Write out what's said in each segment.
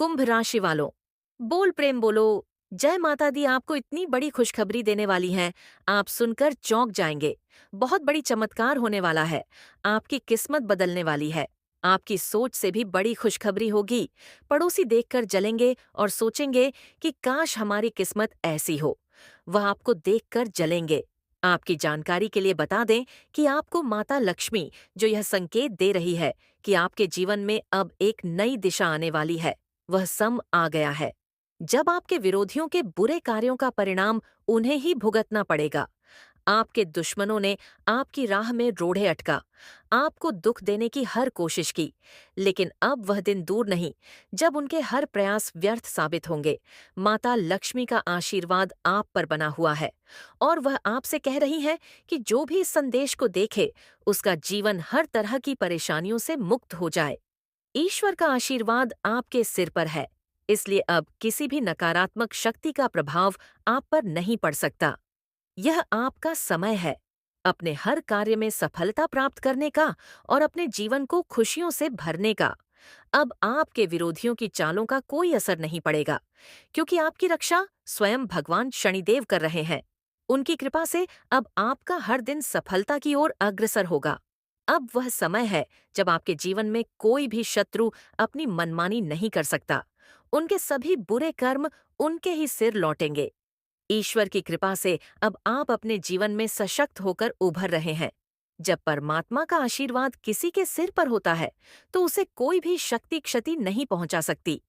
कुंभ राशि वालों, बोल प्रेम बोलो। जय माता दी आपको इतनी बड़ी खुशखबरी देने वाली है। आप सुनकर चौंक जाएंगे। बहुत बड़ी चमत्कार होने वाला है। आपकी किस्मत बदलने वाली है। आपकी सोच से भी बड़ी खुशखबरी होगी। पड़ोसी देखकर जलेंगे और सोचेंगे कि काश हमारी किस्मत ऐसी हो। वह आपको देखकर जलेंगे। आपकी जानकारी के लिए बता दें कि आपको माता लक्ष्मी जो यह संकेत दे रही है कि आपके जीवन में अब एक नई दिशा आने वाली है, वह सम आ गया है। जब आपके विरोधियों के बुरे कार्यों का परिणाम उन्हें ही भुगतना पड़ेगा। आपके दुश्मनों ने आपकी राह में रोड़े अटका, आपको दुख देने की हर कोशिश की, लेकिन अब वह दिन दूर नहीं जब उनके हर प्रयास व्यर्थ साबित होंगे। माता लक्ष्मी का आशीर्वाद आप पर बना हुआ है और वह आपसे कह रही है कि जो भी इस संदेश को देखे, उसका जीवन हर तरह की परेशानियों से मुक्त हो जाए। ईश्वर का आशीर्वाद आपके सिर पर है, इसलिए अब किसी भी नकारात्मक शक्ति का प्रभाव आप पर नहीं पड़ सकता। यह आपका समय है अपने हर कार्य में सफलता प्राप्त करने का और अपने जीवन को खुशियों से भरने का। अब आपके विरोधियों की चालों का कोई असर नहीं पड़ेगा, क्योंकि आपकी रक्षा स्वयं भगवान शनिदेव कर रहे हैं। उनकी कृपा से अब आपका हर दिन सफलता की ओर अग्रसर होगा। अब वह समय है जब आपके जीवन में कोई भी शत्रु अपनी मनमानी नहीं कर सकता। उनके सभी बुरे कर्म उनके ही सिर लौटेंगे। ईश्वर की कृपा से अब आप अपने जीवन में सशक्त होकर उभर रहे हैं। जब परमात्मा का आशीर्वाद किसी के सिर पर होता है, तो उसे कोई भी शक्ति क्षति नहीं पहुंचा सकती।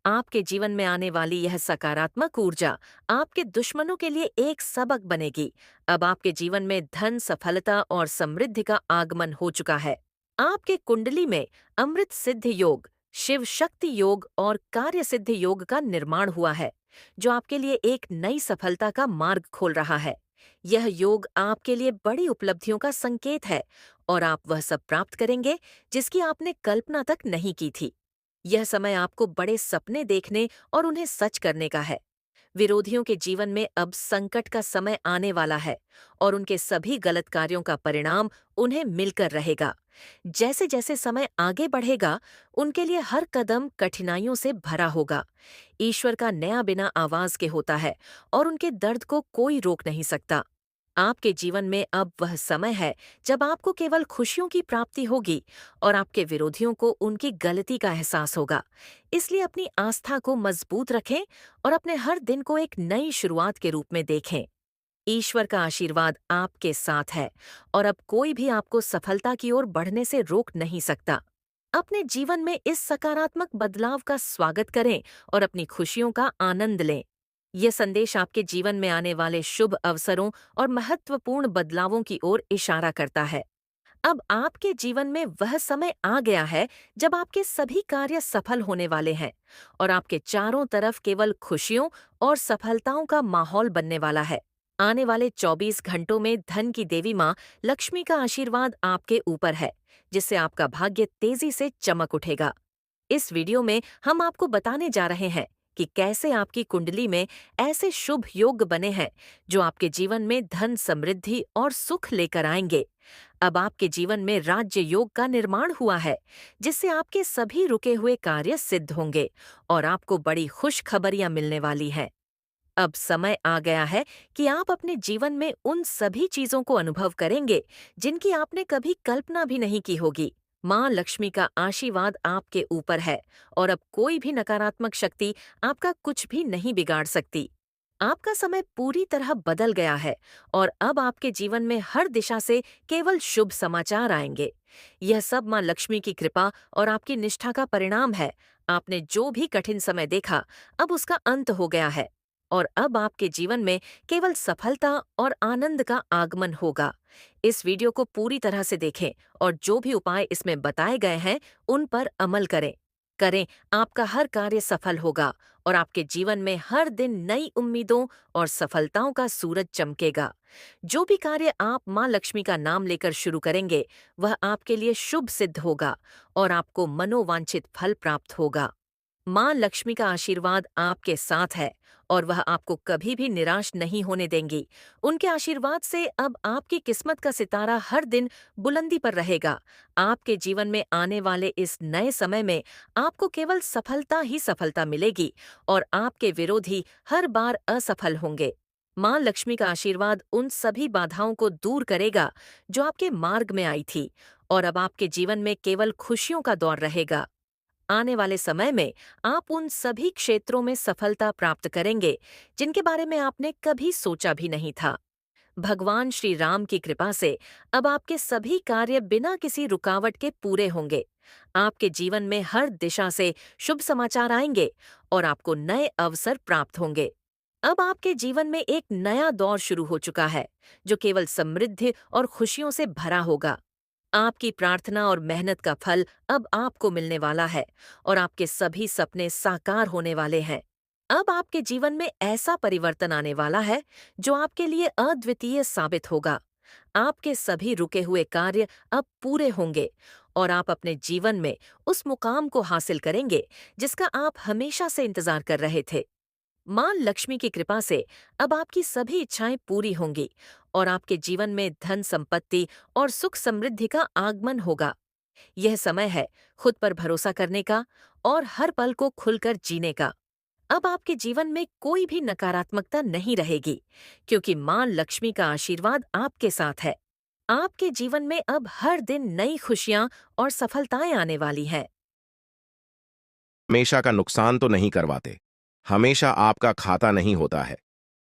आपके जीवन में आने वाली यह सकारात्मक ऊर्जा आपके दुश्मनों के लिए एक सबक बनेगी। अब आपके जीवन में धन, सफलता और समृद्धि का आगमन हो चुका है। आपके कुंडली में अमृत सिद्ध योग, शिव शक्ति योग और कार्य सिद्ध योग का निर्माण हुआ है, जो आपके लिए एक नई सफलता का मार्ग खोल रहा है। यह योग आपके लिए बड़ी उपलब्धियों का संकेत है और आप वह सब प्राप्त करेंगे जिसकी आपने कल्पना तक नहीं की थी। यह समय आपको बड़े सपने देखने और उन्हें सच करने का है। विरोधियों के जीवन में अब संकट का समय आने वाला है और उनके सभी गलत कार्यों का परिणाम उन्हें मिलकर रहेगा। जैसे जैसे समय आगे बढ़ेगा, उनके लिए हर कदम कठिनाइयों से भरा होगा। ईश्वर का नया बिना आवाज के होता है और उनके दर्द को कोई रोक नहीं सकता। आपके जीवन में अब वह समय है जब आपको केवल खुशियों की प्राप्ति होगी और आपके विरोधियों को उनकी गलती का एहसास होगा। इसलिए अपनी आस्था को मजबूत रखें और अपने हर दिन को एक नई शुरुआत के रूप में देखें। ईश्वर का आशीर्वाद आपके साथ है और अब कोई भी आपको सफलता की ओर बढ़ने से रोक नहीं सकता। अपने जीवन में इस सकारात्मक बदलाव का स्वागत करें और अपनी खुशियों का आनंद लें। यह संदेश आपके जीवन में आने वाले शुभ अवसरों और महत्वपूर्ण बदलावों की ओर इशारा करता है। अब आपके जीवन में वह समय आ गया है जब आपके सभी कार्य सफल होने वाले हैं और आपके चारों तरफ केवल खुशियों और सफलताओं का माहौल बनने वाला है। आने वाले 24 घंटों में धन की देवी माँ लक्ष्मी का आशीर्वाद आपके ऊपर है, जिससे आपका भाग्य तेजी से चमक उठेगा। इस वीडियो में हम आपको बताने जा रहे हैं कि कैसे आपकी कुंडली में ऐसे शुभ योग बने हैं जो आपके जीवन में धन, समृद्धि और सुख लेकर आएंगे। अब आपके जीवन में राज्य योग का निर्माण हुआ है, जिससे आपके सभी रुके हुए कार्य सिद्ध होंगे और आपको बड़ी खुश खबरियां मिलने वाली हैं। अब समय आ गया है कि आप अपने जीवन में उन सभी चीजों को अनुभव करेंगे जिनकी आपने कभी कल्पना भी नहीं की होगी। माँ लक्ष्मी का आशीर्वाद आपके ऊपर है और अब कोई भी नकारात्मक शक्ति आपका कुछ भी नहीं बिगाड़ सकती। आपका समय पूरी तरह बदल गया है और अब आपके जीवन में हर दिशा से केवल शुभ समाचार आएंगे। यह सब माँ लक्ष्मी की कृपा और आपकी निष्ठा का परिणाम है। आपने जो भी कठिन समय देखा, अब उसका अंत हो गया है और अब आपके जीवन में केवल सफलता और आनंद का आगमन होगा। इस वीडियो को पूरी तरह से देखें और जो भी उपाय इसमें बताए गए हैं, उन पर अमल करें। आपका हर कार्य सफल होगा और आपके जीवन में हर दिन नई उम्मीदों और सफलताओं का सूरज चमकेगा। जो भी कार्य आप माँ लक्ष्मी का नाम लेकर शुरू करेंगे, वह आपके लिए शुभ सिद्ध होगा और आपको मनोवांछित फल प्राप्त होगा। माँ लक्ष्मी का आशीर्वाद आपके साथ है और वह आपको कभी भी निराश नहीं होने देंगी। उनके आशीर्वाद से अब आपकी किस्मत का सितारा हर दिन बुलंदी पर रहेगा। आपके जीवन में आने वाले इस नए समय में आपको केवल सफलता ही सफलता मिलेगी और आपके विरोधी हर बार असफल होंगे। मां लक्ष्मी का आशीर्वाद उन सभी बाधाओं को दूर करेगा जो आपके मार्ग में आई थी, और अब आपके जीवन में केवल खुशियों का दौर रहेगा। आने वाले समय में आप उन सभी क्षेत्रों में सफलता प्राप्त करेंगे जिनके बारे में आपने कभी सोचा भी नहीं था। भगवान श्री राम की कृपा से अब आपके सभी कार्य बिना किसी रुकावट के पूरे होंगे। आपके जीवन में हर दिशा से शुभ समाचार आएंगे और आपको नए अवसर प्राप्त होंगे। अब आपके जीवन में एक नया दौर शुरू हो चुका है, जो केवल समृद्धि और खुशियों से भरा होगा। आपकी प्रार्थना और मेहनत का फल अब आपको मिलने वाला है और आपके सभी सपने साकार होने वाले हैं। अब आपके जीवन में ऐसा परिवर्तन आने वाला है जो आपके लिए अद्वितीय साबित होगा। आपके सभी रुके हुए कार्य अब पूरे होंगे और आप अपने जीवन में उस मुकाम को हासिल करेंगे जिसका आप हमेशा से इंतजार कर रहे थे। मां लक्ष्मी की कृपा से अब आपकी सभी इच्छाएं पूरी होंगी और आपके जीवन में धन संपत्ति और सुख समृद्धि का आगमन होगा। यह समय है खुद पर भरोसा करने का और हर पल को खुलकर जीने का। अब आपके जीवन में कोई भी नकारात्मकता नहीं रहेगी, क्योंकि मां लक्ष्मी का आशीर्वाद आपके साथ है। आपके जीवन में अब हर दिन नई खुशियां और सफलताएं आने वाली हैं। हमेशा का नुकसान तो नहीं करवाते, हमेशा आपका खाता नहीं होता है।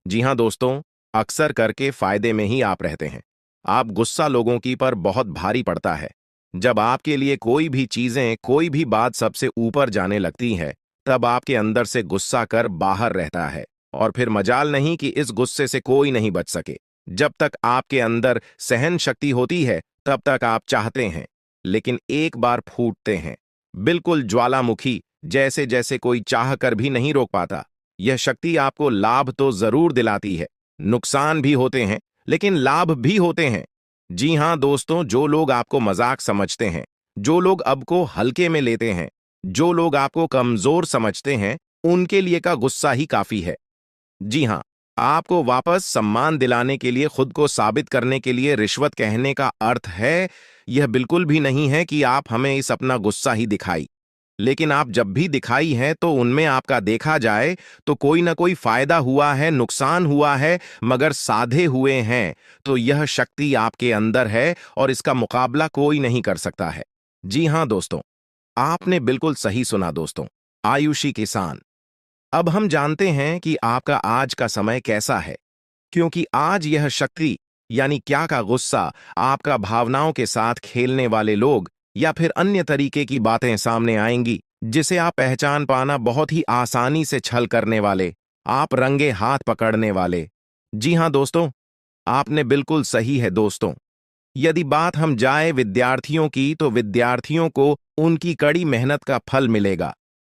जी हाँ दोस्तों, अक्सर करके फायदे में ही आप रहते हैं। आप गुस्सा लोगों की पर बहुत भारी पड़ता है। जब आपके लिए कोई भी चीजें, कोई भी बात सबसे ऊपर जाने लगती है, तब आपके अंदर से गुस्सा कर बाहर रहता है और फिर मजाल नहीं कि इस गुस्से से कोई नहीं बच सके। जब तक आपके अंदर सहन शक्ति होती है, तब तक आप चाहते हैं, लेकिन एक बार फूटते हैं, बिल्कुल ज्वालामुखी जैसे जैसे कोई चाह कर भी नहीं रोक पाता। यह शक्ति आपको लाभ तो जरूर दिलाती है, नुकसान भी होते हैं, लेकिन लाभ भी होते हैं। जी हां दोस्तों, जो लोग आपको मजाक समझते हैं, जो लोग अब को हल्के में लेते हैं, जो लोग आपको कमजोर समझते हैं, उनके लिए का गुस्सा ही काफी है। जी हां, आपको वापस सम्मान दिलाने के लिए, खुद को साबित करने के लिए रिश्वत कहने का अर्थ है, यह बिल्कुल भी नहीं है कि आप हमें इस अपना गुस्सा ही दिखाई। लेकिन आप जब भी दिखाई हैं तो उनमें आपका देखा जाए तो कोई ना कोई फायदा हुआ है, नुकसान हुआ है, मगर साधे हुए हैं तो यह शक्ति आपके अंदर है और इसका मुकाबला कोई नहीं कर सकता है। जी हां दोस्तों, आपने बिल्कुल सही सुना दोस्तों। आयुषी किसान, अब हम जानते हैं कि आपका आज का समय कैसा है, क्योंकि आज यह शक्ति यानी क्या का गुस्सा, आपका भावनाओं के साथ खेलने वाले लोग या फिर अन्य तरीके की बातें सामने आएंगी जिसे आप पहचान पाना बहुत ही आसानी से छल करने वाले, आप रंगे हाथ पकड़ने वाले। जी हां दोस्तों, आपने बिल्कुल सही है दोस्तों। यदि बात हम जाए विद्यार्थियों की, तो विद्यार्थियों को उनकी कड़ी मेहनत का फल मिलेगा।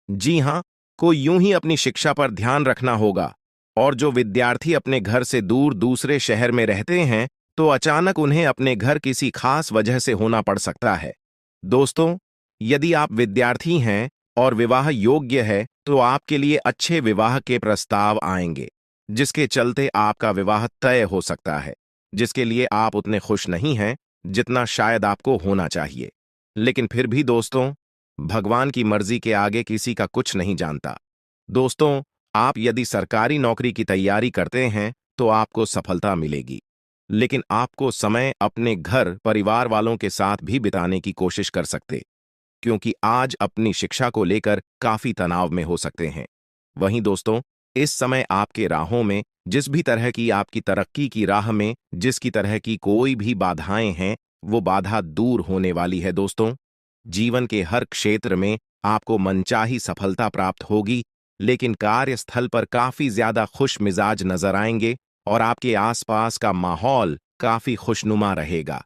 जी हां, को यूं ही अपनी शिक्षा पर ध्यान रखना होगा। और जो विद्यार्थी अपने घर से दूर दूसरे शहर में रहते हैं, तो अचानक उन्हें अपने घर किसी खास वजह से होना पड़ सकता है। दोस्तों, यदि आप विद्यार्थी हैं और विवाह योग्य है, तो आपके लिए अच्छे विवाह के प्रस्ताव आएंगे, जिसके चलते आपका विवाह तय हो सकता है, जिसके लिए आप उतने खुश नहीं हैं जितना शायद आपको होना चाहिए। लेकिन फिर भी दोस्तों, भगवान की मर्जी के आगे किसी का कुछ नहीं जानता। दोस्तों, आप यदि सरकारी नौकरी की तैयारी करते हैं तो आपको सफलता मिलेगी, लेकिन आपको समय अपने घर परिवार वालों के साथ भी बिताने की कोशिश कर सकते, क्योंकि आज अपनी शिक्षा को लेकर काफी तनाव में हो सकते हैं। वहीं दोस्तों, इस समय आपके राहों में, जिस भी तरह की आपकी तरक्की की राह में जिसकी तरह की कोई भी बाधाएं हैं, वो बाधा दूर होने वाली है दोस्तों। जीवन के हर क्षेत्र में आपको मनचाही सफलता प्राप्त होगी, लेकिन कार्यस्थल पर काफी ज्यादा खुश मिजाज नजर आएंगे और आपके आसपास का माहौल काफी खुशनुमा रहेगा,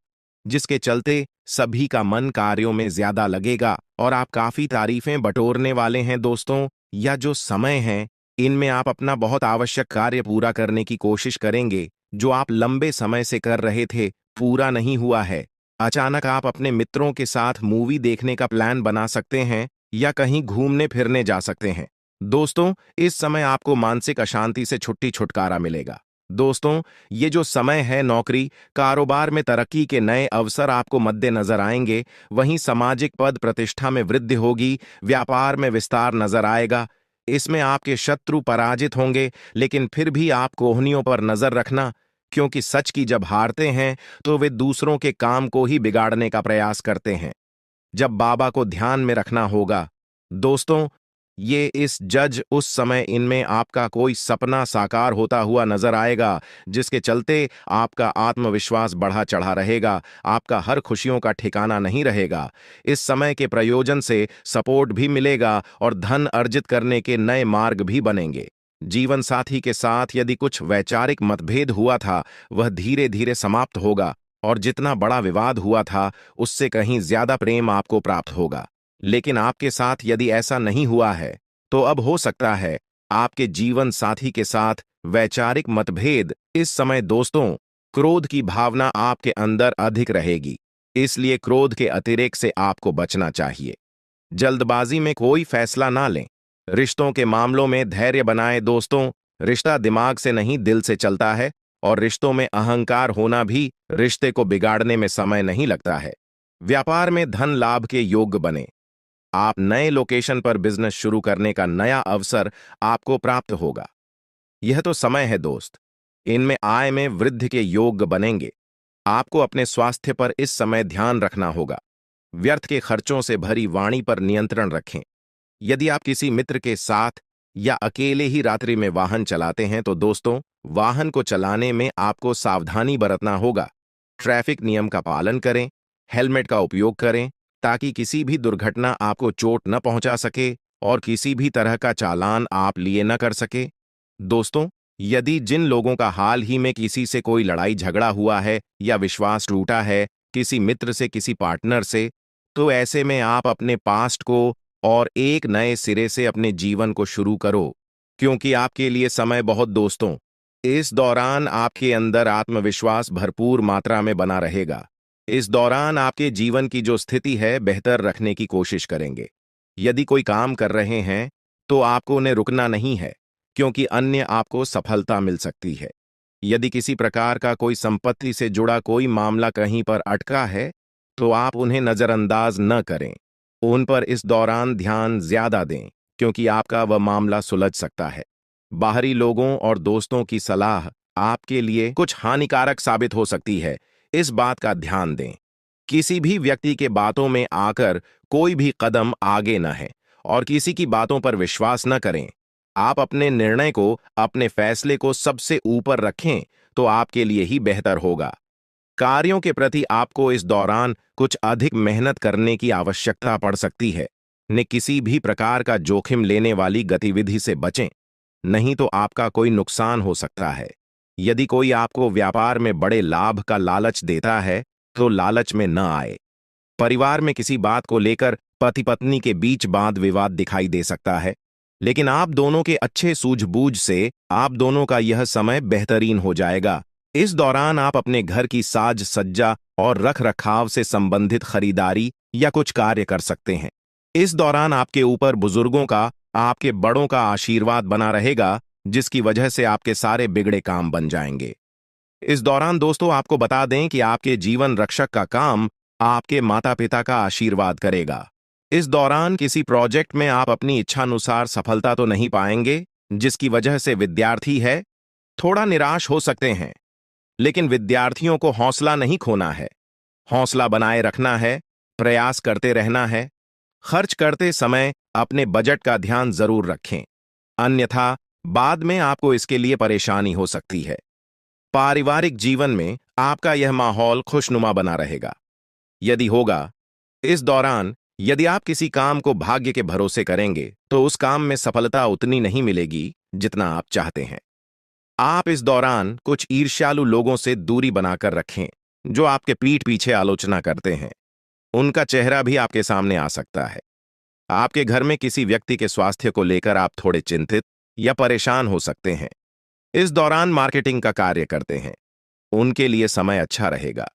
जिसके चलते सभी का मन कार्यों में ज्यादा लगेगा और आप काफी तारीफें बटोरने वाले हैं दोस्तों। या जो समय है, इनमें आप अपना बहुत आवश्यक कार्य पूरा करने की कोशिश करेंगे, जो आप लंबे समय से कर रहे थे, पूरा नहीं हुआ है। अचानक आप अपने मित्रों के साथ मूवी देखने का प्लान बना सकते हैं या कहीं घूमने फिरने जा सकते हैं। दोस्तों, इस समय आपको मानसिक अशांति से छुटकारा मिलेगा। दोस्तों, ये जो समय है, नौकरी, कारोबार में तरक्की के नए अवसर आपको मद्देनजर आएंगे। वहीं सामाजिक पद प्रतिष्ठा में वृद्धि होगी, व्यापार में विस्तार नजर आएगा। इसमें आपके शत्रु पराजित होंगे, लेकिन फिर भी आप कोहनियों पर नजर रखना, क्योंकि सच की जब हारते हैं तो वे दूसरों के काम को ही बिगाड़ने का प्रयास करते हैं। जब बाबा को ध्यान में रखना होगा। दोस्तों, ये इस जज उस समय इनमें आपका कोई सपना साकार होता हुआ नजर आएगा, जिसके चलते आपका आत्मविश्वास बढ़ा चढ़ा रहेगा, आपका हर खुशियों का ठिकाना नहीं रहेगा। इस समय के प्रयोजन से सपोर्ट भी मिलेगा और धन अर्जित करने के नए मार्ग भी बनेंगे। जीवन साथी के साथ यदि कुछ वैचारिक मतभेद हुआ था, वह धीरे धीरे समाप्त होगा और जितना बड़ा विवाद हुआ था, उससे कहीं ज्यादा प्रेम आपको प्राप्त होगा। लेकिन आपके साथ यदि ऐसा नहीं हुआ है, तो अब हो सकता है आपके जीवन साथी के साथ वैचारिक मतभेद। इस समय दोस्तों, क्रोध की भावना आपके अंदर अधिक रहेगी, इसलिए क्रोध के अतिरेक से आपको बचना चाहिए। जल्दबाजी में कोई फैसला ना लें। रिश्तों के मामलों में धैर्य बनाएं। दोस्तों, रिश्ता दिमाग से नहीं, दिल से चलता है, और रिश्तों में अहंकार होना भी रिश्ते को बिगाड़ने में समय नहीं लगता है। व्यापार में धन लाभ के योग्य बने। आप नए लोकेशन पर बिजनेस शुरू करने का नया अवसर आपको प्राप्त होगा। यह तो समय है दोस्त, इनमें आय में वृद्धि के योग्य बनेंगे। आपको अपने स्वास्थ्य पर इस समय ध्यान रखना होगा। व्यर्थ के खर्चों से भरी वाणी पर नियंत्रण रखें। यदि आप किसी मित्र के साथ या अकेले ही रात्रि में वाहन चलाते हैं, तो दोस्तों, वाहन को चलाने में आपको सावधानी बरतना होगा। ट्रैफिक नियम का पालन करें, हेलमेट का उपयोग करें, ताकि किसी भी दुर्घटना आपको चोट न पहुंचा सके और किसी भी तरह का चालान आप लिए न कर सके। दोस्तों, यदि जिन लोगों का हाल ही में किसी से कोई लड़ाई झगड़ा हुआ है या विश्वास टूटा है, किसी मित्र से, किसी पार्टनर से, तो ऐसे में आप अपने पास्ट को और एक नए सिरे से अपने जीवन को शुरू करो, क्योंकि आपके लिए समय बहुत दोस्तों, इस दौरान आपके अंदर आत्मविश्वास भरपूर मात्रा में बना रहेगा। इस दौरान आपके जीवन की जो स्थिति है, बेहतर रखने की कोशिश करेंगे। यदि कोई काम कर रहे हैं, तो आपको उन्हें रुकना नहीं है, क्योंकि अन्य आपको सफलता मिल सकती है। यदि किसी प्रकार का कोई संपत्ति से जुड़ा कोई मामला कहीं पर अटका है, तो आप उन्हें नजरअंदाज न करें। उन पर इस दौरान ध्यान ज्यादा दें, क्योंकि आपका वह मामला सुलझ सकता है। बाहरी लोगों और दोस्तों की सलाह आपके लिए कुछ हानिकारक साबित हो सकती है, इस बात का ध्यान दें। किसी भी व्यक्ति के बातों में आकर कोई भी कदम आगे न है और किसी की बातों पर विश्वास न करें। आप अपने निर्णय को, अपने फैसले को सबसे ऊपर रखें, तो आपके लिए ही बेहतर होगा। कार्यों के प्रति आपको इस दौरान कुछ अधिक मेहनत करने की आवश्यकता पड़ सकती है। ने किसी भी प्रकार का जोखिम लेने वाली गतिविधि से बचें, नहीं तो आपका कोई नुकसान हो सकता है। यदि कोई आपको व्यापार में बड़े लाभ का लालच देता है, तो लालच में न आए। परिवार में किसी बात को लेकर पति पत्नी के बीच वाद विवाद दिखाई दे सकता है, लेकिन आप दोनों के अच्छे सूझबूझ से आप दोनों का यह समय बेहतरीन हो जाएगा। इस दौरान आप अपने घर की साज सज्जा और रख रखाव से संबंधित खरीदारी या कुछ कार्य कर सकते हैं। इस दौरान आपके ऊपर बुजुर्गों का, आपके बड़ों का आशीर्वाद बना रहेगा, जिसकी वजह से आपके सारे बिगड़े काम बन जाएंगे। इस दौरान दोस्तों, आपको बता दें कि आपके जीवन रक्षक का काम आपके माता पिता का आशीर्वाद करेगा। इस दौरान किसी प्रोजेक्ट में आप अपनी इच्छानुसार सफलता तो नहीं पाएंगे, जिसकी वजह से विद्यार्थी है थोड़ा निराश हो सकते हैं। लेकिन विद्यार्थियों को हौसला नहीं खोना है, हौसला बनाए रखना है, प्रयास करते रहना है। खर्च करते समय अपने बजट का ध्यान जरूर रखें, अन्यथा बाद में आपको इसके लिए परेशानी हो सकती है। पारिवारिक जीवन में आपका यह माहौल खुशनुमा बना रहेगा। यदि होगा, इस दौरान यदि आप किसी काम को भाग्य के भरोसे करेंगे, तो उस काम में सफलता उतनी नहीं मिलेगी जितना आप चाहते हैं। आप इस दौरान कुछ ईर्ष्यालु लोगों से दूरी बनाकर रखें, जो आपके पीठ पीछे आलोचना करते हैं। उनका चेहरा भी आपके सामने आ सकता है। आपके घर में किसी व्यक्ति के स्वास्थ्य को लेकर आप थोड़े चिंतित या परेशान हो सकते हैं। इस दौरान मार्केटिंग का कार्य करते हैं, उनके लिए समय अच्छा रहेगा।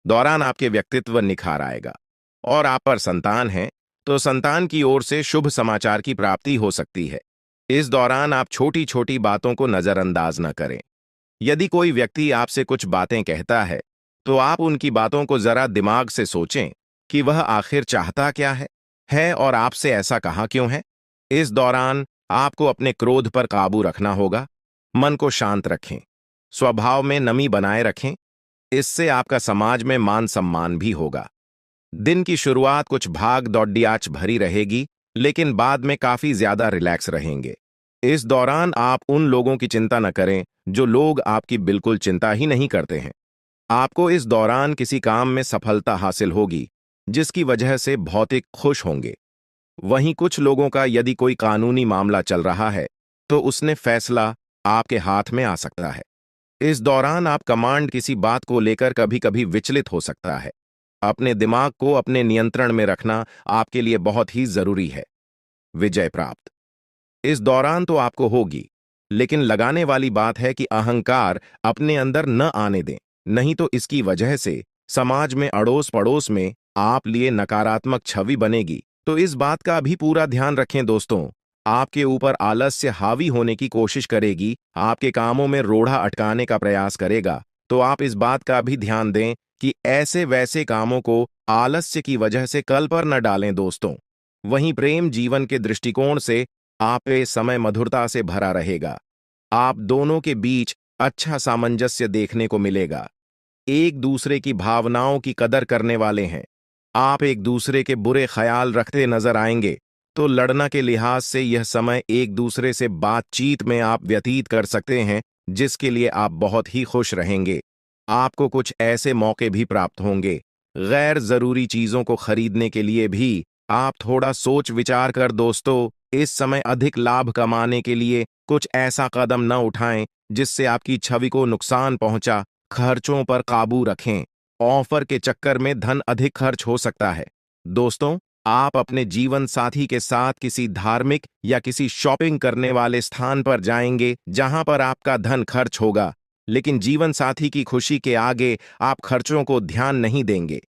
दौरान आपके व्यक्तित्व निखार आएगा। और आप पर संतान है, तो संतान की ओर से शुभ समाचार की प्राप्ति हो सकती है। इस दौरान आप छोटी छोटी बातों को नजरअंदाज न करें। यदि कोई व्यक्ति आपसे कुछ बातें कहता है, तो आप उनकी बातों को जरा दिमाग से सोचें कि वह आखिर चाहता क्या है और आपसे ऐसा कहा क्यों है। इस दौरान आपको अपने क्रोध पर काबू रखना होगा। मन को शांत रखें, स्वभाव में नमी बनाए रखें। इससे आपका समाज में मान सम्मान भी होगा। दिन की शुरुआत कुछ भाग दौड़ियाच भरी रहेगी, लेकिन बाद में काफी ज्यादा रिलैक्स रहेंगे। इस दौरान आप उन लोगों की चिंता न करें जो लोग आपकी बिल्कुल चिंता ही नहीं करते हैं। आपको इस दौरान किसी काम में सफलता हासिल होगी, जिसकी वजह से भौतिक खुश होंगे। वहीं कुछ लोगों का यदि कोई कानूनी मामला चल रहा है, तो उसने फैसला आपके हाथ में आ सकता है। इस दौरान आप कमांड किसी बात को लेकर कभी कभी विचलित हो सकता है। अपने दिमाग को अपने नियंत्रण में रखना आपके लिए बहुत ही जरूरी है। विजय प्राप्त इस दौरान तो आपको होगी, लेकिन लगाने वाली बात है कि अहंकार अपने अंदर न आने दें, नहीं तो इसकी वजह से समाज में अड़ोस पड़ोस में आप लिए नकारात्मक छवि बनेगी। तो इस बात का भी पूरा ध्यान रखें दोस्तों। आपके ऊपर आलस्य हावी होने की कोशिश करेगी, आपके कामों में रोड़ा अटकाने का प्रयास करेगा। तो आप इस बात का भी ध्यान दें कि ऐसे वैसे कामों को आलस्य की वजह से कल पर न डालें दोस्तों। वहीं प्रेम जीवन के दृष्टिकोण से आप ये समय मधुरता से भरा रहेगा। आप दोनों के बीच अच्छा सामंजस्य देखने को मिलेगा। एक दूसरे की भावनाओं की कदर करने वाले हैं। आप एक दूसरे के बुरे ख्याल रखते नजर आएंगे, तो लड़ना के लिहाज से यह समय एक दूसरे से बातचीत में आप व्यतीत कर सकते हैं, जिसके लिए आप बहुत ही खुश रहेंगे। आपको कुछ ऐसे मौके भी प्राप्त होंगे। गैर जरूरी चीजों को खरीदने के लिए भी आप थोड़ा सोच विचार कर दोस्तों, इस समय अधिक लाभ कमाने के लिए कुछ ऐसा कदम न उठाएं जिससे आपकी छवि को नुकसान पहुंचा। खर्चों पर काबू रखें। ऑफर के चक्कर में धन अधिक खर्च हो सकता है। दोस्तों, आप अपने जीवन साथी के साथ किसी धार्मिक या किसी शॉपिंग करने वाले स्थान पर जाएंगे जहां पर आपका धन खर्च होगा, लेकिन जीवन साथी की खुशी के आगे आप खर्चों को ध्यान नहीं देंगे।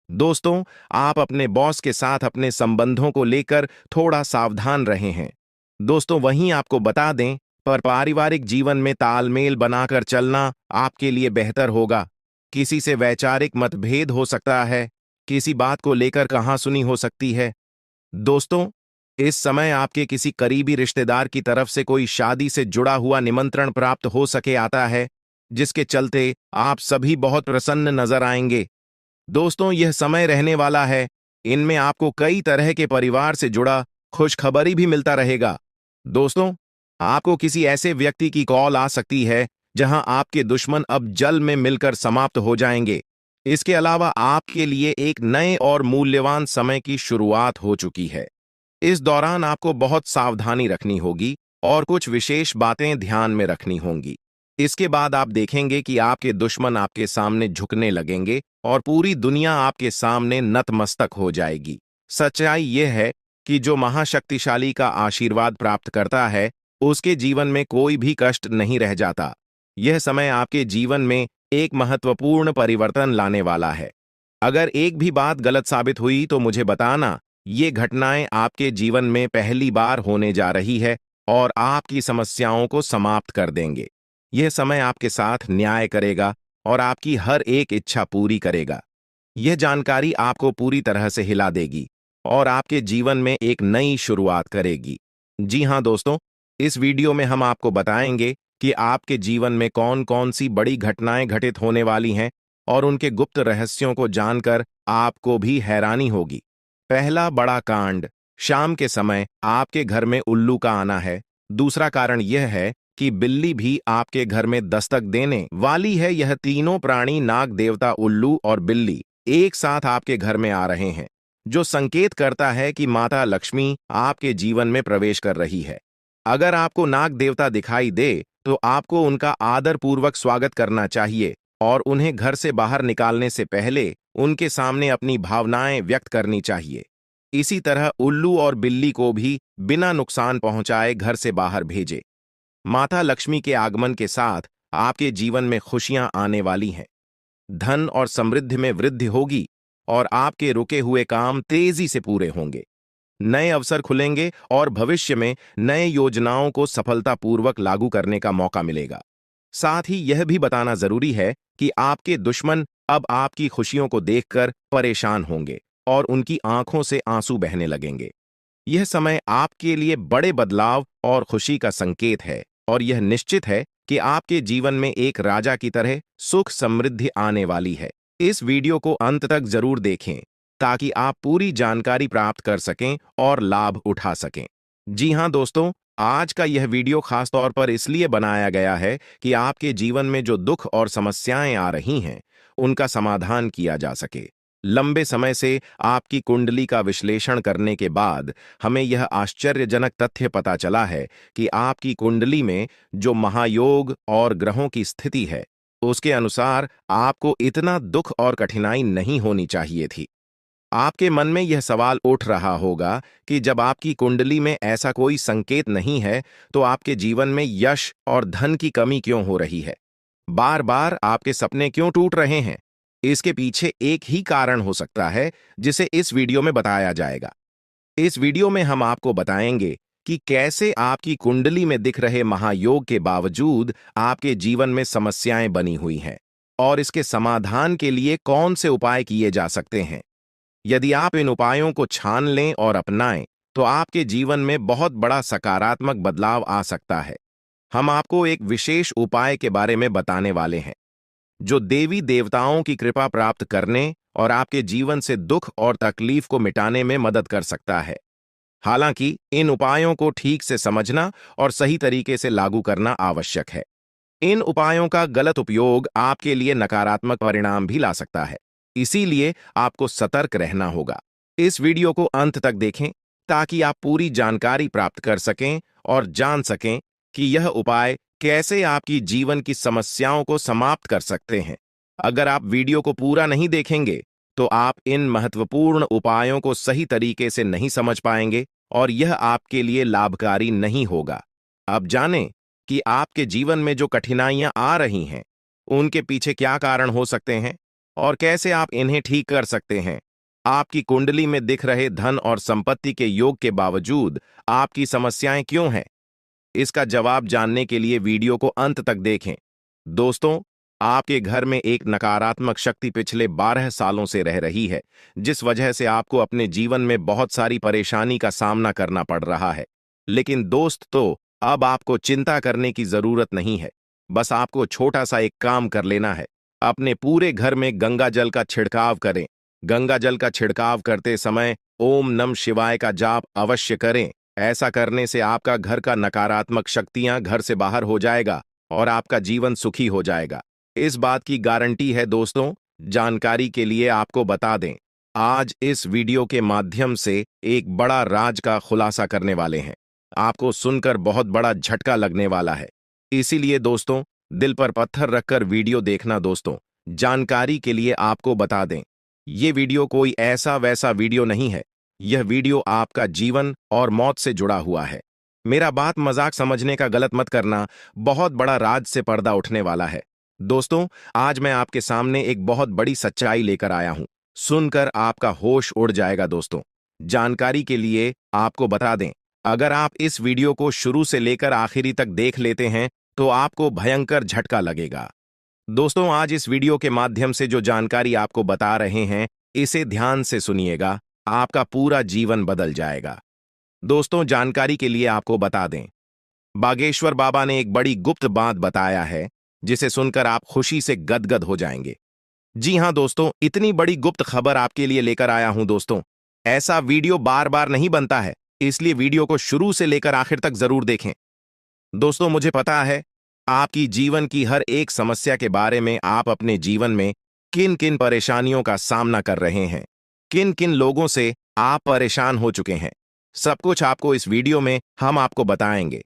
दोस्तों, आप अपने बॉस के साथ अपने संबंधों को लेकर थोड़ा सावधान रहे हैं। दोस्तों, वहीं आपको बता दें, पर पारिवारिक जीवन में तालमेल बनाकर चलना आपके लिए बेहतर होगा। किसी से वैचारिक मतभेद हो सकता है, किसी बात को लेकर कहासुनी हो सकती है। दोस्तों, इस समय आपके किसी करीबी रिश्तेदार की तरफ से कोई शादी से जुड़ा हुआ निमंत्रण प्राप्त हो सके आता है, जिसके चलते आप सभी बहुत प्रसन्न नजर आएंगे। दोस्तों, यह समय रहने वाला है। इनमें आपको कई तरह के परिवार से जुड़ा खुशखबरी भी मिलता रहेगा। दोस्तों, आपको किसी ऐसे व्यक्ति की कॉल आ सकती है जहां आपके दुश्मन अब जल में मिलकर समाप्त हो जाएंगे। इसके अलावा आपके लिए एक नए और मूल्यवान समय की शुरुआत हो चुकी है। इस दौरान आपको बहुत सावधानी रखनी होगी और कुछ विशेष बातें ध्यान में रखनी होंगी। इसके बाद आप देखेंगे कि आपके दुश्मन आपके सामने झुकने लगेंगे और पूरी दुनिया आपके सामने नतमस्तक हो जाएगी। सच्चाई यह है कि जो महाशक्तिशाली का आशीर्वाद प्राप्त करता है, उसके जीवन में कोई भी कष्ट नहीं रह जाता। यह समय आपके जीवन में एक महत्वपूर्ण परिवर्तन लाने वाला है। अगर एक भी बात गलत साबित हुई तो मुझे बताना। ये घटनाएं आपके जीवन में पहली बार होने जा रही है और आपकी समस्याओं को समाप्त कर देंगे। यह समय आपके साथ न्याय करेगा और आपकी हर एक इच्छा पूरी करेगा। यह जानकारी आपको पूरी तरह से हिला देगी और आपके जीवन में एक नई शुरुआत करेगी। जी हाँ दोस्तों, इस वीडियो में हम आपको बताएंगे कि आपके जीवन में कौन कौन सी बड़ी घटनाएं घटित होने वाली हैं और उनके गुप्त रहस्यों को जानकर आपको भी हैरानी होगी। पहला बड़ा कांड, शाम के समय आपके घर में उल्लू का आना है। दूसरा कारण यह है कि बिल्ली भी आपके घर में दस्तक देने वाली है। यह तीनों प्राणी, नाग देवता, उल्लू और बिल्ली, एक साथ आपके घर में आ रहे हैं, जो संकेत करता है कि माता लक्ष्मी आपके जीवन में प्रवेश कर रही है। अगर आपको नाग देवता दिखाई दे तो आपको उनका आदरपूर्वक स्वागत करना चाहिए और उन्हें घर से बाहर निकालने से पहले उनके सामने अपनी भावनाएं व्यक्त करनी चाहिए। इसी तरह उल्लू और बिल्ली को भी बिना नुकसान पहुंचाए घर से बाहर भेजे। माता लक्ष्मी के आगमन के साथ आपके जीवन में खुशियां आने वाली हैं। धन और समृद्धि में वृद्धि होगी और आपके रुके हुए काम तेजी से पूरे होंगे। नए अवसर खुलेंगे और भविष्य में नए योजनाओं को सफलतापूर्वक लागू करने का मौका मिलेगा। साथ ही यह भी बताना जरूरी है कि आपके दुश्मन अब आपकी खुशियों को देखकर परेशान होंगे और उनकी आंखों से आंसू बहने लगेंगे। यह समय आपके लिए बड़े बदलाव और खुशी का संकेत है और यह निश्चित है कि आपके जीवन में एक राजा की तरह सुख समृद्धि आने वाली है। इस वीडियो को अंत तक जरूर देखें ताकि आप पूरी जानकारी प्राप्त कर सकें और लाभ उठा सकें। जी हाँ दोस्तों, आज का यह वीडियो खास तौर पर इसलिए बनाया गया है कि आपके जीवन में जो दुख और समस्याएं आ रही हैं, उनका समाधान किया जा सके। लंबे समय से आपकी कुंडली का विश्लेषण करने के बाद हमें यह आश्चर्यजनक तथ्य पता चला है कि आपकी कुंडली में जो महायोग और ग्रहों की स्थिति है, उसके अनुसार आपको इतना दुख और कठिनाई नहीं होनी चाहिए थी। आपके मन में यह सवाल उठ रहा होगा कि जब आपकी कुंडली में ऐसा कोई संकेत नहीं है, तो आपके जीवन में यश और धन की कमी क्यों हो रही है? बार बार आपके सपने क्यों टूट रहे हैं? इसके पीछे एक ही कारण हो सकता है, जिसे इस वीडियो में बताया जाएगा। इस वीडियो में हम आपको बताएंगे कि कैसे आपकी कुंडली में दिख रहे महायोग के बावजूद आपके जीवन में समस्याएं बनी हुई हैं और इसके समाधान के लिए कौन से उपाय किए जा सकते हैं। यदि आप इन उपायों को छान लें और अपनाएं, तो आपके जीवन में बहुत बड़ा सकारात्मक बदलाव आ सकता है। हम आपको एक विशेष उपाय के बारे में बताने वाले हैं, जो देवी देवताओं की कृपा प्राप्त करने और आपके जीवन से दुख और तकलीफ को मिटाने में मदद कर सकता है। हालांकि इन उपायों को ठीक से समझना और सही तरीके से लागू करना आवश्यक है। इन उपायों का गलत उपयोग आपके लिए नकारात्मक परिणाम भी ला सकता है, इसीलिए आपको सतर्क रहना होगा। इस वीडियो को अंत तक देखें ताकि आप पूरी जानकारी प्राप्त कर सकें और जान सकें कि यह उपाय कैसे आपकी जीवन की समस्याओं को समाप्त कर सकते हैं। अगर आप वीडियो को पूरा नहीं देखेंगे, तो आप इन महत्वपूर्ण उपायों को सही तरीके से नहीं समझ पाएंगे और यह आपके लिए लाभकारी नहीं होगा। अब जानें कि आपके जीवन में जो कठिनाइयां आ रही हैं, उनके पीछे क्या कारण हो सकते हैं और कैसे आप इन्हें ठीक कर सकते हैं। आपकी कुंडली में दिख रहे धन और संपत्ति के योग के बावजूद आपकी समस्याएं क्यों हैं? इसका जवाब जानने के लिए वीडियो को अंत तक देखें। दोस्तों, आपके घर में एक नकारात्मक शक्ति पिछले 12 सालों से रह रही है, जिस वजह से आपको अपने जीवन में बहुत सारी परेशानी का सामना करना पड़ रहा है। लेकिन दोस्त, अब आपको चिंता करने की जरूरत नहीं है। बस आपको छोटा सा एक काम कर लेना है। अपने पूरे घर में गंगा जल का छिड़काव करें। गंगा जल का छिड़काव करते समय ओम नमः शिवाय का जाप अवश्य करें। ऐसा करने से आपका घर का नकारात्मक शक्तियां घर से बाहर हो जाएगा और आपका जीवन सुखी हो जाएगा। इस बात की गारंटी है दोस्तों। जानकारी के लिए आपको बता दें, आज इस वीडियो के माध्यम से एक बड़ा राज का खुलासा करने वाले हैं। आपको सुनकर बहुत बड़ा झटका लगने वाला है। इसीलिए दोस्तों, दिल पर पत्थर रखकर वीडियो देखना। दोस्तों, जानकारी के लिए आपको बता दें, ये वीडियो कोई ऐसा वैसा वीडियो नहीं है। यह वीडियो आपका जीवन और मौत से जुड़ा हुआ है। मेरा बात मजाक समझने का गलत मत करना। बहुत बड़ा राज से पर्दा उठने वाला है। दोस्तों, आज मैं आपके सामने एक बहुत बड़ी सच्चाई लेकर आया हूं। सुनकर आपका होश उड़ जाएगा। दोस्तों, जानकारी के लिए आपको बता दें, अगर आप इस वीडियो को शुरू से लेकर आखिरी तक देख लेते हैं, तो आपको भयंकर झटका लगेगा। दोस्तों, आज इस वीडियो के माध्यम से जो जानकारी आपको बता रहे हैं, इसे ध्यान से सुनिएगा। आपका पूरा जीवन बदल जाएगा। दोस्तों, जानकारी के लिए आपको बता दें, बागेश्वर बाबा ने एक बड़ी गुप्त बात बताया है, जिसे सुनकर आप खुशी से गदगद हो जाएंगे। जी हां दोस्तों, इतनी बड़ी गुप्त खबर आपके लिए लेकर आया हूं। दोस्तों, ऐसा वीडियो बार बार नहीं बनता है, इसलिए वीडियो को शुरू से लेकर आखिर तक जरूर देखें। दोस्तों, मुझे पता है आपकी जीवन की हर एक समस्या के बारे में, आप अपने जीवन में किन किन परेशानियों का सामना कर रहे हैं, किन किन लोगों से आप परेशान हो चुके हैं। सब कुछ आपको इस वीडियो में हम आपको बताएंगे।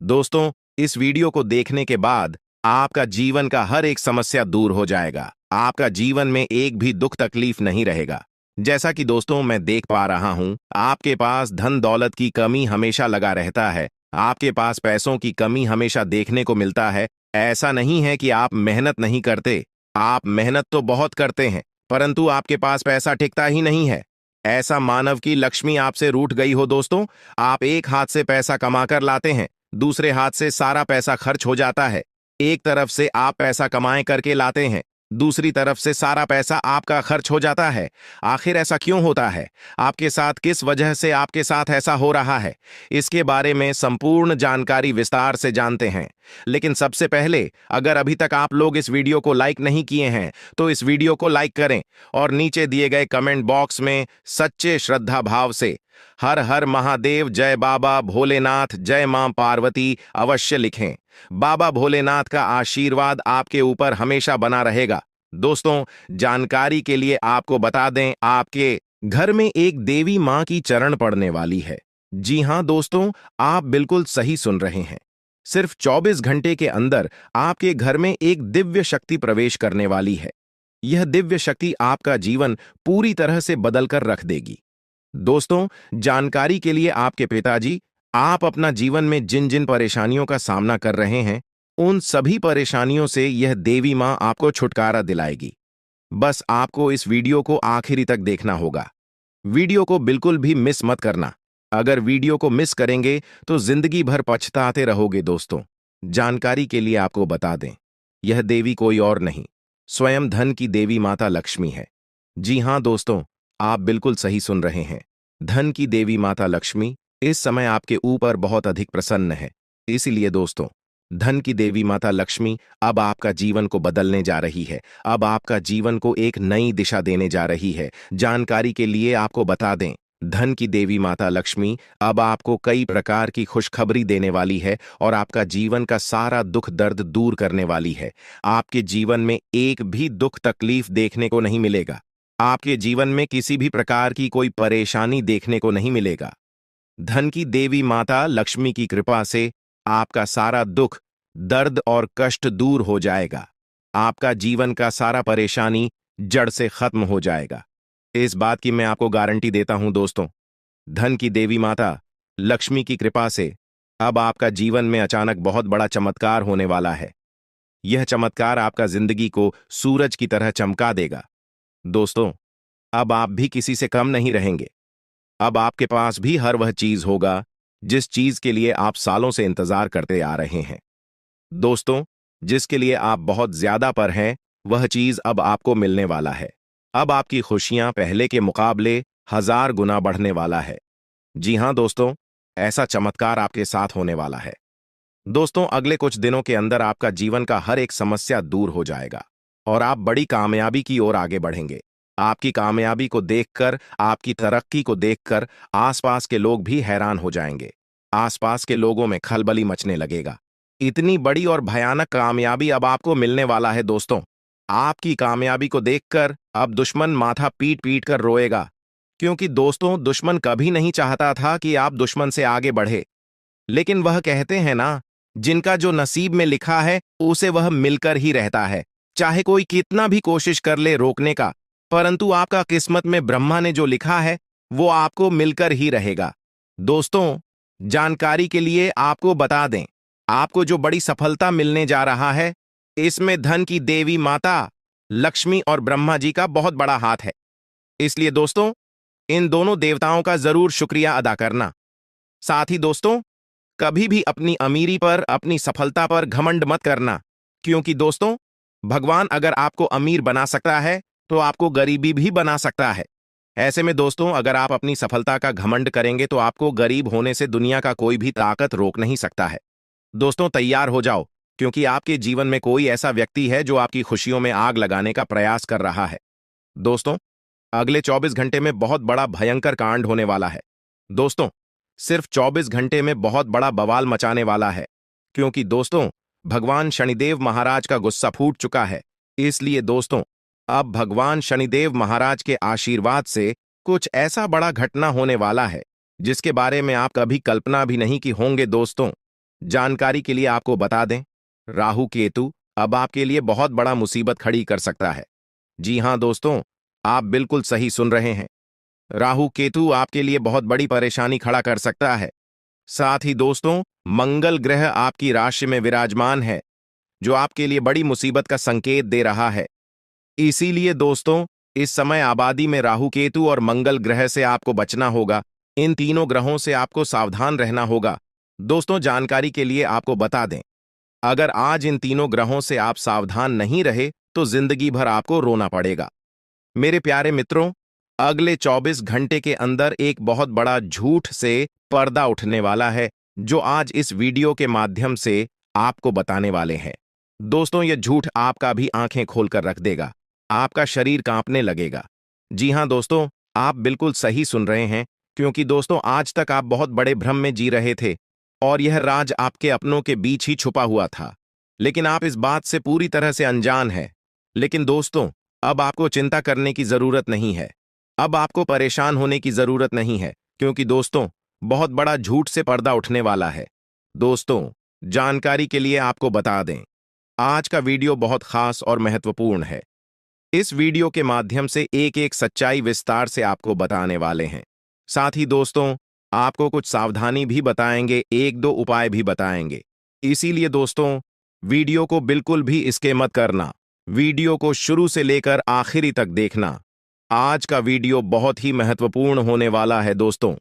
दोस्तों, इस वीडियो को देखने के बाद आपका जीवन का हर एक समस्या दूर हो जाएगा। आपका जीवन में एक भी दुख तकलीफ नहीं रहेगा। जैसा कि दोस्तों मैं देख पा रहा हूं, आपके पास धन दौलत की कमी हमेशा लगा रहता है। आपके पास पैसों की कमी हमेशा देखने को मिलता है। ऐसा नहीं है कि आप मेहनत नहीं करते, आप मेहनत तो बहुत करते हैं, परंतु आपके पास पैसा टिकता ही नहीं है। ऐसा मानव की लक्ष्मी आपसे रूठ गई हो दोस्तों। आप एक हाथ से पैसा कमाकर लाते हैं, दूसरे हाथ से सारा पैसा खर्च हो जाता है। एक तरफ से आप पैसा कमाए करके लाते हैं, दूसरी तरफ से सारा पैसा आपका खर्च हो जाता है। आखिर ऐसा क्यों होता है? आपके साथ किस वजह से आपके साथ ऐसा हो रहा है? इसके बारे में संपूर्ण जानकारी विस्तार से जानते हैं। लेकिन सबसे पहले, अगर अभी तक आप लोग इस वीडियो को लाइक नहीं किए हैं तो इस वीडियो को लाइक करें और नीचे दिए गए कमेंट बॉक्स में सच्चे श्रद्धा भाव से हर हर महादेव, जय बाबा भोलेनाथ, जय मां पार्वती अवश्य लिखें। बाबा भोलेनाथ का आशीर्वाद आपके ऊपर हमेशा बना रहेगा। दोस्तों, जानकारी के लिए आपको बता दें, आपके घर में एक देवी मां की चरण पड़ने वाली है। जी हां दोस्तों, आप बिल्कुल सही सुन रहे हैं। सिर्फ 24 घंटे के अंदर आपके घर में एक दिव्य शक्ति प्रवेश करने वाली है। यह दिव्य शक्ति आपका जीवन पूरी तरह से बदलकर रख देगी। दोस्तों, जानकारी के लिए आपके पिताजी, आप अपना जीवन में जिन जिन परेशानियों का सामना कर रहे हैं, उन सभी परेशानियों से यह देवी मां आपको छुटकारा दिलाएगी। बस आपको इस वीडियो को आखिरी तक देखना होगा। वीडियो को बिल्कुल भी मिस मत करना। अगर वीडियो को मिस करेंगे तो जिंदगी भर पछताते रहोगे। दोस्तों, जानकारी के लिए आपको बता दें, यह देवी कोई और नहीं, स्वयं धन की देवी माता लक्ष्मी है। जी हां दोस्तों, आप बिल्कुल सही सुन रहे हैं। धन की देवी माता लक्ष्मी इस समय आपके ऊपर बहुत अधिक प्रसन्न है। इसीलिए दोस्तों, धन की देवी माता लक्ष्मी अब आपका जीवन को बदलने जा रही है। अब आपका जीवन को एक नई दिशा देने जा रही है। जानकारी के लिए आपको बता दें, धन की देवी माता लक्ष्मी अब आपको कई प्रकार की खुशखबरी देने वाली है और आपका जीवन का सारा दुख दर्द दूर करने वाली है। आपके जीवन में एक भी दुख तकलीफ देखने को नहीं मिलेगा। आपके जीवन में किसी भी प्रकार की कोई परेशानी देखने को नहीं मिलेगा। धन की देवी माता लक्ष्मी की कृपा से आपका सारा दुख, दर्द और कष्ट दूर हो जाएगा। आपका जीवन का सारा परेशानी जड़ से खत्म हो जाएगा। इस बात की मैं आपको गारंटी देता हूं दोस्तों। धन की देवी माता लक्ष्मी की कृपा से अब आपका जीवन में अचानक बहुत बड़ा चमत्कार होने वाला है। यह चमत्कार आपका जिंदगी को सूरज की तरह चमका देगा। दोस्तों, अब आप भी किसी से कम नहीं रहेंगे। अब आपके पास भी हर वह चीज होगा जिस चीज के लिए आप सालों से इंतजार करते आ रहे हैं। दोस्तों, जिसके लिए आप बहुत ज्यादा पर हैं, वह चीज अब आपको मिलने वाला है। अब आपकी खुशियां पहले के मुकाबले 1000 गुना बढ़ने वाला है। जी हां दोस्तों, ऐसा चमत्कार आपके साथ होने वाला है। दोस्तों, अगले कुछ दिनों के अंदर आपका जीवन का हर एक समस्या दूर हो जाएगा और आप बड़ी कामयाबी की ओर आगे बढ़ेंगे। आपकी कामयाबी को देखकर, आपकी तरक्की को देखकर आसपास के लोग भी हैरान हो जाएंगे। आसपास के लोगों में खलबली मचने लगेगा। इतनी बड़ी और भयानक कामयाबी अब आपको मिलने वाला है। दोस्तों, आपकी कामयाबी को देखकर अब दुश्मन माथा पीट पीट कर रोएगा, क्योंकि दोस्तों, दुश्मन कभी नहीं चाहता था कि आप दुश्मन से आगे बढ़े। लेकिन वह कहते हैं ना, जिनका जो नसीब में लिखा है उसे वह मिलकर ही रहता है। चाहे कोई कितना भी कोशिश कर ले रोकने का, परंतु आपका किस्मत में ब्रह्मा ने जो लिखा है वो आपको मिलकर ही रहेगा। दोस्तों, जानकारी के लिए आपको बता दें, आपको जो बड़ी सफलता मिलने जा रहा है, इसमें धन की देवी माता लक्ष्मी और ब्रह्मा जी का बहुत बड़ा हाथ है। इसलिए दोस्तों, इन दोनों देवताओं का जरूर शुक्रिया अदा करना। साथ ही दोस्तों, कभी भी अपनी अमीरी पर, अपनी सफलता पर घमंड मत करना, क्योंकि दोस्तों, भगवान अगर आपको अमीर बना सकता है तो आपको गरीबी भी बना सकता है। ऐसे में दोस्तों, अगर आप अपनी सफलता का घमंड करेंगे तो आपको गरीब होने से दुनिया का कोई भी ताकत रोक नहीं सकता है। दोस्तों, तैयार हो जाओ, क्योंकि आपके जीवन में कोई ऐसा व्यक्ति है जो आपकी खुशियों में आग लगाने का प्रयास कर रहा है। दोस्तों, अगले 24 घंटे में बहुत बड़ा भयंकर कांड होने वाला है। दोस्तों, सिर्फ 24 घंटे में बहुत बड़ा बवाल मचाने वाला है, क्योंकि दोस्तों, भगवान शनिदेव महाराज का गुस्सा फूट चुका है। इसलिए दोस्तों, अब भगवान शनिदेव महाराज के आशीर्वाद से कुछ ऐसा बड़ा घटना होने वाला है जिसके बारे में आप कभी कल्पना भी नहीं की होंगे। दोस्तों, जानकारी के लिए आपको बता दें, राहु केतु अब आपके लिए बहुत बड़ा मुसीबत खड़ी कर सकता है। जी हां दोस्तों, आप बिल्कुल सही सुन रहे हैं। राहु केतु आपके लिए बहुत बड़ी परेशानी खड़ा कर सकता है। साथ ही दोस्तों, मंगल ग्रह आपकी राशि में विराजमान है, जो आपके लिए बड़ी मुसीबत का संकेत दे रहा है। इसीलिए दोस्तों, इस समय आबादी में राहु केतु और मंगल ग्रह से आपको बचना होगा। इन तीनों ग्रहों से आपको सावधान रहना होगा। दोस्तों, जानकारी के लिए आपको बता दें, अगर आज इन तीनों ग्रहों से आप सावधान नहीं रहे तो जिंदगी भर आपको रोना पड़ेगा। मेरे प्यारे मित्रों, अगले 24 घंटे के अंदर एक बहुत बड़ा झूठ से पर्दा उठने वाला है, जो आज इस वीडियो के माध्यम से आपको बताने वाले हैं। दोस्तों, यह झूठ आपका भी आंखें खोलकर रख देगा, आपका शरीर कांपने लगेगा। जी हां दोस्तों, आप बिल्कुल सही सुन रहे हैं, क्योंकि दोस्तों आज तक आप बहुत बड़े भ्रम में जी रहे थे और यह राज आपके अपनों के बीच ही छुपा हुआ था, लेकिन आप इस बात से पूरी तरह से अनजान हैं। लेकिन दोस्तों, अब आपको चिंता करने की जरूरत नहीं है, अब आपको परेशान होने की जरूरत नहीं है, क्योंकि दोस्तों बहुत बड़ा झूठ से पर्दा उठने वाला है। दोस्तों, जानकारी के लिए आपको बता दें, आज का वीडियो बहुत खास और महत्वपूर्ण है। इस वीडियो के माध्यम से एक एक सच्चाई विस्तार से आपको बताने वाले हैं। साथ ही दोस्तों, आपको कुछ सावधानी भी बताएंगे, एक दो उपाय भी बताएंगे। इसीलिए दोस्तों, वीडियो को बिल्कुल भी स्किप मत करना, वीडियो को शुरू से लेकर आखिरी तक देखना। आज का वीडियो बहुत ही महत्वपूर्ण होने वाला है। दोस्तों,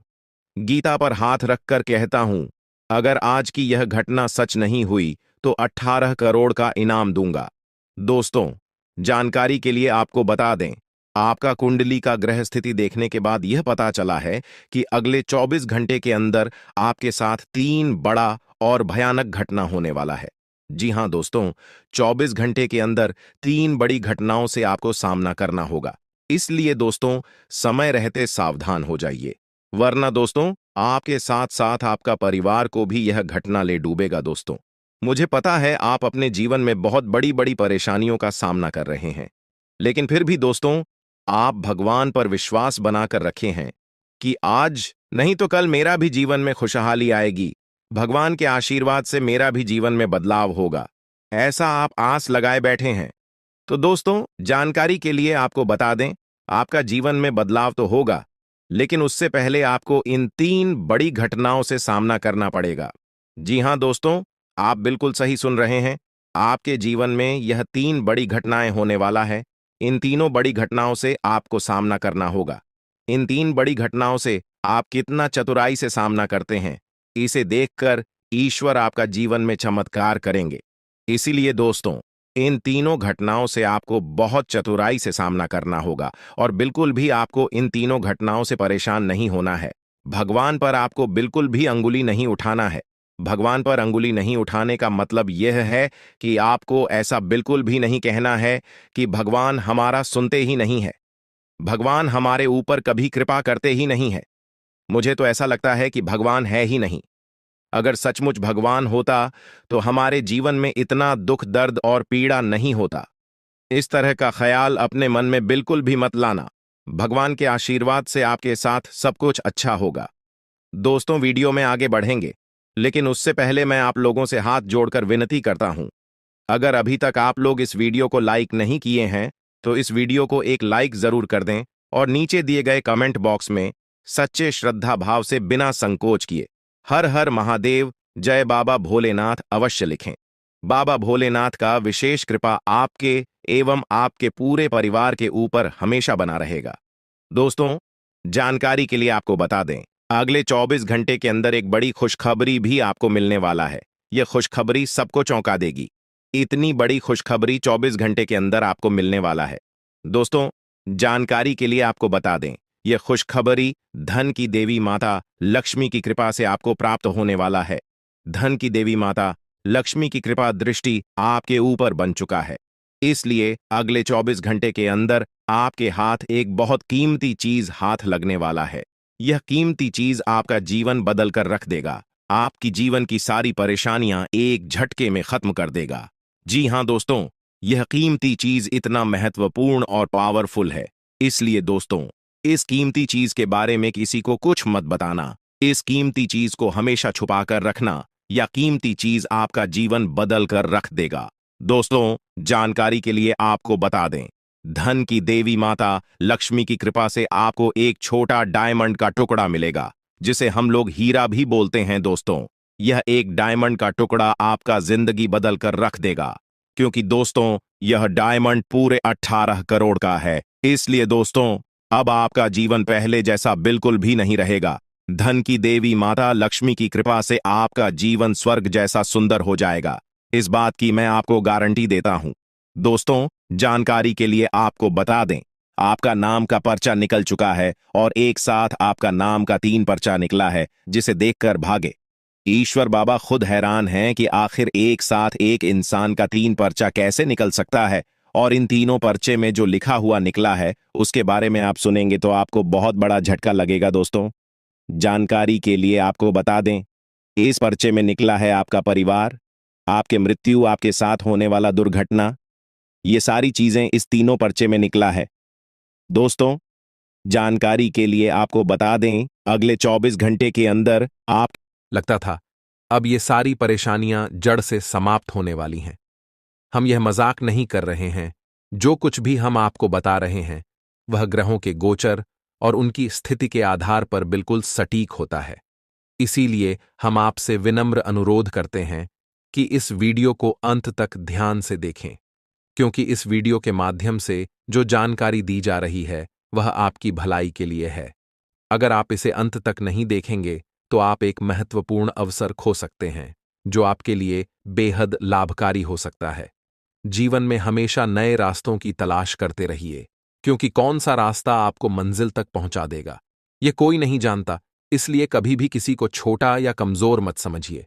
गीता पर हाथ रखकर कहता हूं, अगर आज की यह घटना सच नहीं हुई तो 18 करोड़ का इनाम दूंगा। दोस्तों, जानकारी के लिए आपको बता दें, आपका कुंडली का ग्रह स्थिति देखने के बाद यह पता चला है कि अगले 24 घंटे के अंदर आपके साथ 3 बड़ा और भयानक घटना होने वाला है। जी हां दोस्तों, 24 घंटे के अंदर 3 बड़ी घटनाओं से आपको सामना करना होगा। इसलिए दोस्तों, समय रहते सावधान हो जाइए, वरना दोस्तों आपके साथ साथ आपका परिवार को भी यह घटना ले डूबेगा। दोस्तों, मुझे पता है आप अपने जीवन में बहुत बड़ी बड़ी परेशानियों का सामना कर रहे हैं, लेकिन फिर भी दोस्तों, आप भगवान पर विश्वास बनाकर रखे हैं कि आज नहीं तो कल मेरा भी जीवन में खुशहाली आएगी, भगवान के आशीर्वाद से मेरा भी जीवन में बदलाव होगा, ऐसा आप आस लगाए बैठे हैं। तो दोस्तों, जानकारी के लिए आपको बता दें, आपका जीवन में बदलाव तो होगा, लेकिन उससे पहले आपको इन 3 बड़ी घटनाओं से सामना करना पड़ेगा। जी हां दोस्तों, आप बिल्कुल सही सुन रहे हैं, आपके जीवन में यह 3 बड़ी घटनाएं होने वाला है। इन तीनों बड़ी घटनाओं से आपको सामना करना होगा। इन 3 बड़ी घटनाओं से आप कितना चतुराई से सामना करते हैं, इसे देखकर ईश्वर आपका जीवन में चमत्कार करेंगे। इसीलिए दोस्तों, इन तीनों घटनाओं से आपको बहुत चतुराई से सामना करना होगा और बिल्कुल भी आपको इन तीनों घटनाओं से परेशान नहीं होना है। भगवान पर आपको बिल्कुल भी अंगुली नहीं उठाना है। भगवान पर अंगुली नहीं उठाने का मतलब यह है कि आपको ऐसा बिल्कुल भी नहीं कहना है कि भगवान हमारा सुनते ही नहीं है, भगवान हमारे ऊपर कभी कृपा करते ही नहीं है, मुझे तो ऐसा लगता है कि भगवान है ही नहीं। अगर सचमुच भगवान होता तो हमारे जीवन में इतना दुख, दर्द और पीड़ा नहीं होता। इस तरह का ख्याल अपने मन में बिल्कुल भी मत लाना। भगवान के आशीर्वाद से आपके साथ सब कुछ अच्छा होगा। दोस्तों, वीडियो में आगे बढ़ेंगे, लेकिन उससे पहले मैं आप लोगों से हाथ जोड़कर विनती करता हूं, अगर अभी तक आप लोग इस वीडियो को लाइक नहीं किए हैं तो इस वीडियो को एक लाइक जरूर कर दें और नीचे दिए गए कमेंट बॉक्स में सच्चे श्रद्धा भाव से बिना संकोच किए हर हर महादेव, जय बाबा भोलेनाथ अवश्य लिखें। बाबा भोलेनाथ का विशेष कृपा आपके एवं आपके पूरे परिवार के ऊपर हमेशा बना रहेगा। दोस्तों, जानकारी के लिए आपको बता दें, अगले 24 घंटे के अंदर एक बड़ी खुशखबरी भी आपको मिलने वाला है। यह खुशखबरी सबको चौंका देगी। इतनी बड़ी खुशखबरी 24 घंटे के अंदर आपको मिलने वाला है। दोस्तों, जानकारी के लिए आपको बता दें, यह खुशखबरी धन की देवी माता लक्ष्मी की कृपा से आपको प्राप्त होने वाला है। धन की देवी माता लक्ष्मी की कृपा दृष्टि आपके ऊपर बन चुका है। इसलिए अगले 24 घंटे के अंदर आपके हाथ एक बहुत कीमती चीज हाथ लगने वाला है। यह कीमती चीज आपका जीवन बदल कर रख देगा, आपकी जीवन की सारी परेशानियां एक झटके में खत्म कर देगा। जी हां दोस्तों, यह कीमती चीज इतना महत्वपूर्ण और पावरफुल है, इसलिए दोस्तों इस कीमती चीज के बारे में किसी को कुछ मत बताना। इस कीमती चीज को हमेशा छुपाकर रखना, या कीमती चीज आपका जीवन बदल कर रख देगा। दोस्तों, जानकारी के लिए आपको बता दें, धन की देवी माता लक्ष्मी की कृपा से आपको एक छोटा डायमंड का टुकड़ा मिलेगा, जिसे हम लोग हीरा भी बोलते हैं। दोस्तों, यह एक डायमंड का टुकड़ा आपका जिंदगी बदल कर रख देगा, क्योंकि दोस्तों यह डायमंड पूरे 18 करोड़ का है। इसलिए दोस्तों, अब आपका जीवन पहले जैसा बिल्कुल भी नहीं रहेगा। धन की देवी माता लक्ष्मी की कृपा से आपका जीवन स्वर्ग जैसा सुंदर हो जाएगा। इस बात की मैं आपको गारंटी देता हूं। दोस्तों, जानकारी के लिए आपको बता दें, आपका नाम का पर्चा निकल चुका है और एक साथ आपका नाम का 3 पर्चा निकला है, जिसे देखकर भागे। ईश्वर बाबा खुद हैरान हैं कि आखिर एक साथ एक इंसान का 3 पर्चा कैसे निकल सकता है, और इन तीनों पर्चे में जो लिखा हुआ निकला है उसके बारे में आप सुनेंगे तो आपको बहुत बड़ा झटका लगेगा। दोस्तों, जानकारी के लिए आपको बता दें, इस पर्चे में निकला है आपका परिवार, आपके मृत्यु, आपके साथ होने वाला दुर्घटना, ये सारी चीजें इस तीनों पर्चे में निकला है। दोस्तों, जानकारी के लिए आपको बता दें, अगले 24 घंटे के अंदर आप लगता था अब ये सारी परेशानियां जड़ से समाप्त होने वाली हैं। हम यह मजाक नहीं कर रहे हैं। जो कुछ भी हम आपको बता रहे हैं वह ग्रहों के गोचर और उनकी स्थिति के आधार पर बिल्कुल सटीक होता है। इसीलिए हम आपसे विनम्र अनुरोध करते हैं कि इस वीडियो को अंत तक ध्यान से देखें, क्योंकि इस वीडियो के माध्यम से जो जानकारी दी जा रही है वह आपकी भलाई के लिए है। अगर आप इसे अंत तक नहीं देखेंगे तो आप एक महत्वपूर्ण अवसर खो सकते हैं, जो आपके लिए बेहद लाभकारी हो सकता है। जीवन में हमेशा नए रास्तों की तलाश करते रहिए, क्योंकि कौन सा रास्ता आपको मंजिल तक पहुंचा देगा ये कोई नहीं जानता। इसलिए कभी भी किसी को छोटा या कमजोर मत समझिए।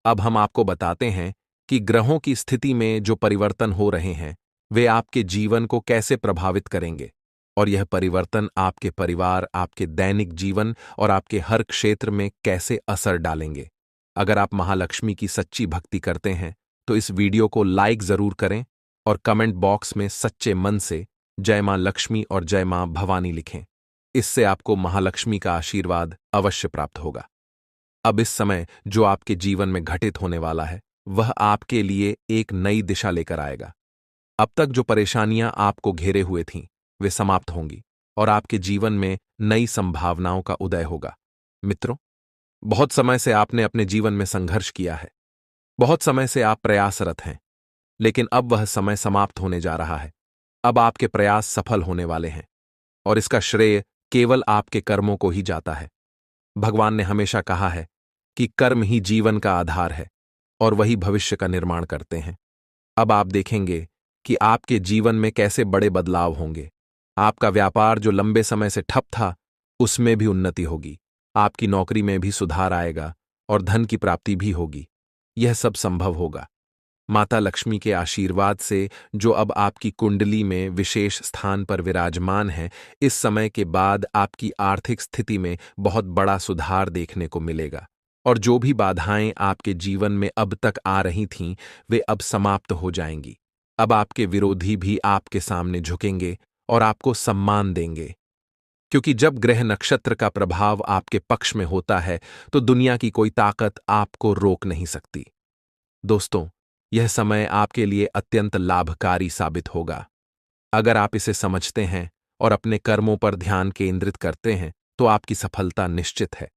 अब हम आपको बताते हैं कि ग्रहों की स्थिति में जो परिवर्तन हो रहे हैं वे आपके जीवन को कैसे प्रभावित करेंगे, और यह परिवर्तन आपके परिवार, आपके दैनिक जीवन और आपके हर क्षेत्र में कैसे असर डालेंगे। अगर आप महालक्ष्मी की सच्ची भक्ति करते हैं तो इस वीडियो को लाइक जरूर करें और कमेंट बॉक्स में सच्चे मन से जय मां लक्ष्मी और जय मां भवानी लिखें। इससे आपको महालक्ष्मी का आशीर्वाद अवश्य प्राप्त होगा। अब इस समय जो आपके जीवन में घटित होने वाला है वह आपके लिए एक नई दिशा लेकर आएगा। अब तक जो परेशानियां आपको घेरे हुए थीं वे समाप्त होंगी और आपके जीवन में नई संभावनाओं का उदय होगा। मित्रों, बहुत समय से आपने अपने जीवन में संघर्ष किया है, बहुत समय से आप प्रयासरत हैं, लेकिन अब वह समय समाप्त होने जा रहा है। अब आपके प्रयास सफल होने वाले हैं और इसका श्रेय केवल आपके कर्मों को ही जाता है। भगवान ने हमेशा कहा है कि कर्म ही जीवन का आधार है और वही भविष्य का निर्माण करते हैं। अब आप देखेंगे कि आपके जीवन में कैसे बड़े बदलाव होंगे। आपका व्यापार जो लंबे समय से ठप था उसमें भी उन्नति होगी, आपकी नौकरी में भी सुधार आएगा और धन की प्राप्ति भी होगी। यह सब संभव होगा माता लक्ष्मी के आशीर्वाद से, जो अब आपकी कुंडली में विशेष स्थान पर विराजमान है। इस समय के बाद आपकी आर्थिक स्थिति में बहुत बड़ा सुधार देखने को मिलेगा और जो भी बाधाएं आपके जीवन में अब तक आ रही थीं वे अब समाप्त हो जाएंगी। अब आपके विरोधी भी आपके सामने झुकेंगे और आपको सम्मान देंगे, क्योंकि जब ग्रह नक्षत्र का प्रभाव आपके पक्ष में होता है तो दुनिया की कोई ताकत आपको रोक नहीं सकती। दोस्तों, यह समय आपके लिए अत्यंत लाभकारी साबित होगा। अगर आप इसे समझते हैं और अपने कर्मों पर ध्यान केंद्रित करते हैं तो आपकी सफलता निश्चित है।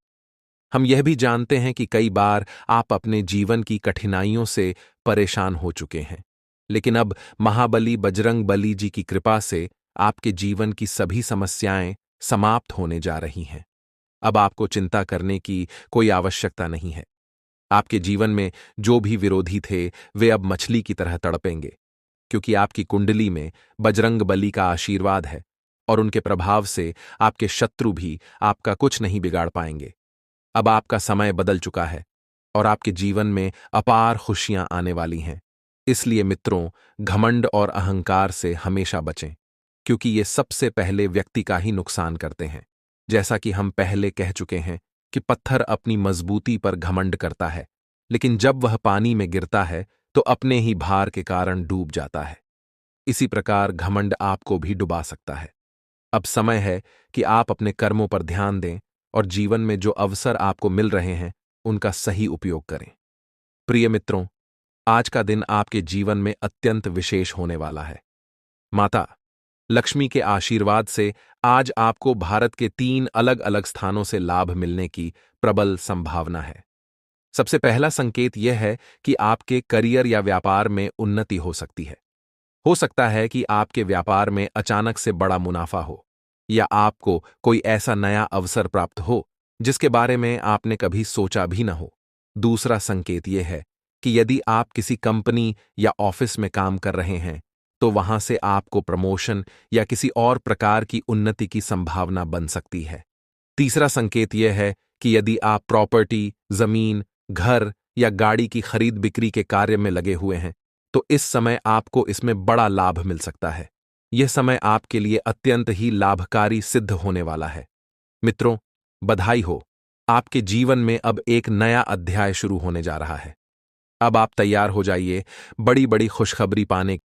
हम यह भी जानते हैं कि कई बार आप अपने जीवन की कठिनाइयों से परेशान हो चुके हैं, लेकिन अब महाबली बजरंग बली जी की कृपा से आपके जीवन की सभी समस्याएं समाप्त होने जा रही हैं। अब आपको चिंता करने की कोई आवश्यकता नहीं है। आपके जीवन में जो भी विरोधी थे वे अब मछली की तरह तड़पेंगे, क्योंकि आपकी कुंडली में बजरंग बली का आशीर्वाद है और उनके प्रभाव से आपके शत्रु भी आपका कुछ नहीं बिगाड़ पाएंगे। अब आपका समय बदल चुका है और आपके जीवन में अपार खुशियां आने वाली हैं। इसलिए मित्रों, घमंड और अहंकार से हमेशा बचें, क्योंकि ये सबसे पहले व्यक्ति का ही नुकसान करते हैं। जैसा कि हम पहले कह चुके हैं कि पत्थर अपनी मजबूती पर घमंड करता है, लेकिन जब वह पानी में गिरता है तो अपने ही भार के कारण डूब जाता है। इसी प्रकार घमंड आपको भी डुबा सकता है। अब समय है कि आप अपने कर्मों पर ध्यान दें और जीवन में जो अवसर आपको मिल रहे हैं उनका सही उपयोग करें। प्रिय मित्रों, आज का दिन आपके जीवन में अत्यंत विशेष होने वाला है। माता लक्ष्मी के आशीर्वाद से आज आपको भारत के 3 अलग अलग स्थानों से लाभ मिलने की प्रबल संभावना है। सबसे पहला संकेत यह है कि आपके करियर या व्यापार में उन्नति हो सकती है। हो सकता है कि आपके व्यापार में अचानक से बड़ा मुनाफा हो, या आपको कोई ऐसा नया अवसर प्राप्त हो जिसके बारे में आपने कभी सोचा भी न हो। दूसरा संकेत यह है कि यदि आप किसी कंपनी या ऑफिस में काम कर रहे हैं, तो वहां से आपको प्रमोशन या किसी और प्रकार की उन्नति की संभावना बन सकती है। तीसरा संकेत यह है कि यदि आप प्रॉपर्टी, जमीन, घर या गाड़ी की खरीद बिक्री के कार्य में लगे हुए हैं, तो इस समय आपको इसमें बड़ा लाभ मिल सकता है। यह समय आपके लिए अत्यंत ही लाभकारी सिद्ध होने वाला है। मित्रों, बधाई हो, आपके जीवन में अब एक नया अध्याय शुरू होने जा रहा है। अब आप तैयार हो जाइए बड़ी बड़ी खुशखबरी पाने